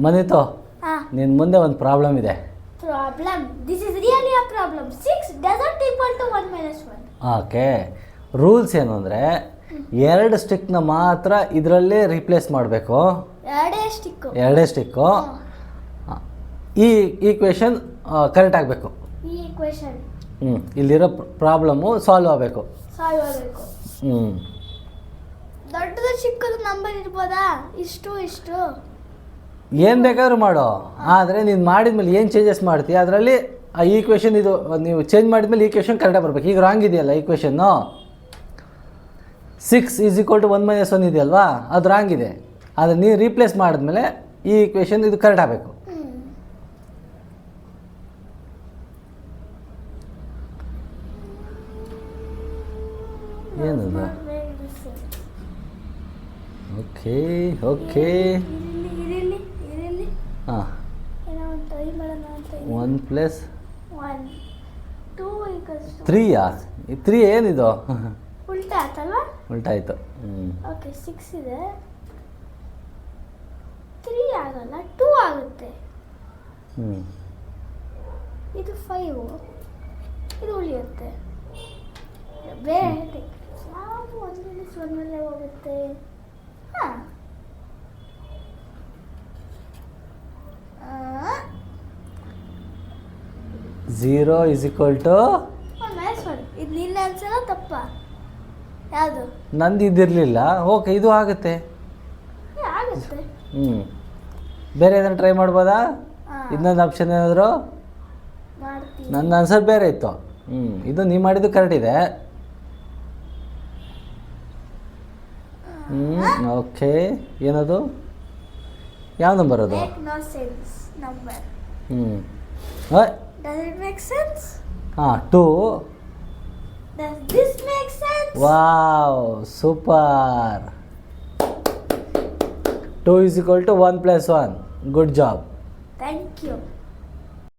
ಮನಿತು ಹಾಂ ನಿನ್ನ ಮುಂದೆ ಒಂದು ಪ್ರಾಬ್ಲಮ್ ಇದೆ. Problem. This is really a problem. 6 doesn't equal to 1 minus 1. Okay, rules ಏನು ಅಂದರೆ 2 ಸ್ಟಿಕ್ನ ಮಾತ್ರ ಇದರಲ್ಲೇ ರಿಪ್ಲೇಸ್ ಮಾಡಬೇಕು. ಎರಡೇ ಸ್ಟಿಕ್ಕು. ಈ ಈಕ್ವೇಷನ್ ಕರೆಕ್ಟ್ ಆಗಬೇಕು. ಈ ಈಕ್ವೇಷನ್ ಇಲ್ಲಿರೋ ಪ್ರಾಬ್ಲಮ್ಮು ಸಾಲ್ವ್ ಆಗಬೇಕು. ದೊಡ್ಡದು ಚಿಕ್ಕದು ನಂಬರ್ ಇರ್ಬೋದಾ? ಇಷ್ಟು ಏನು ಬೇಕಾದ್ರೂ ಮಾಡೋ, ಆದರೆ ನೀನು ಮಾಡಿದ್ಮೇಲೆ ಏನು ಚೇಂಜಸ್ ಮಾಡ್ತೀಯ ಅದರಲ್ಲಿ ಆ ಈಕ್ವೇಷನ್ ಇದು ನೀವು ಚೇಂಜ್ ಮಾಡಿದ್ಮೇಲೆ ಈಕ್ವೇಷನ್ ಕರೆಕ್ಟಾಗಿ ಬರಬೇಕು. ಈಗ ರಾಂಗ್ ಇದೆಯಲ್ಲ ಈಕ್ವೇಷನ್ನು, 6 = 1 - 1 ಇದೆಯಲ್ವಾ, ಅದು ರಾಂಗ್ ಇದೆ. ಆದರೆ ನೀವು ರೀಪ್ಲೇಸ್ ಮಾಡಿದ್ಮೇಲೆ ಈ ಈಕ್ವೇಷನ್ ಇದು ಕರೆಕ್ಟ್ ಆಗಬೇಕು. ಏನದು? ಓಕೆ ಹಾಂ, 1 + 3ಯಾ? 3 ಏನಿದು? ಉಲ್ಟಾ ಆಯ್ತಲ್ವಾ? ಉಲ್ಟಾ ಆಯಿತು. ಓಕೆ, 6 ಇದೆ, 3 ಆಗಲ್ಲ, 2 ಆಗುತ್ತೆ. ಇದು 5, ಇದು ಉಳಿಯುತ್ತೆ. ಬೇರೆ ಯಾವ 1 - 1 ಮೇಲೆ ಹೋಗುತ್ತೆ? ಹಾಂ, 0 = 1 - 1. ಇದು ನಿನ್ನ ಆನ್ಸರ ತಪ್ಪ? ಯಾವುದು? ನಂದು ಇದಿರಲಿಲ್ಲ. ಓಕೆ, ಇದು ಆಗುತ್ತೆ. ಆಗುತ್ತೆ. ಬೇರೆ ಏನಾದ್ರು ಟ್ರೈ ಮಾಡ್ಬೋದಾ? ಇನ್ನೊಂದು ಆಪ್ಷನ್ ಏನಾದರೂ? ಮಾಡ್ತೀನಿ. ನನ್ನ ಆನ್ಸರ್ ಬೇರೆ ಇತ್ತು. ಇದು ನೀವು ಮಾಡಿದ್ದು ಕರೆಕ್ಟ್ ಇದೆ. ಓಕೆ, ಏನದು? ಯಾವ ನಂಬರ್ ಅದು? Make no sense number. Does it make sense? 2. Does this make sense? Wow, super. 2 = 1 + 1. Good job. Thank you.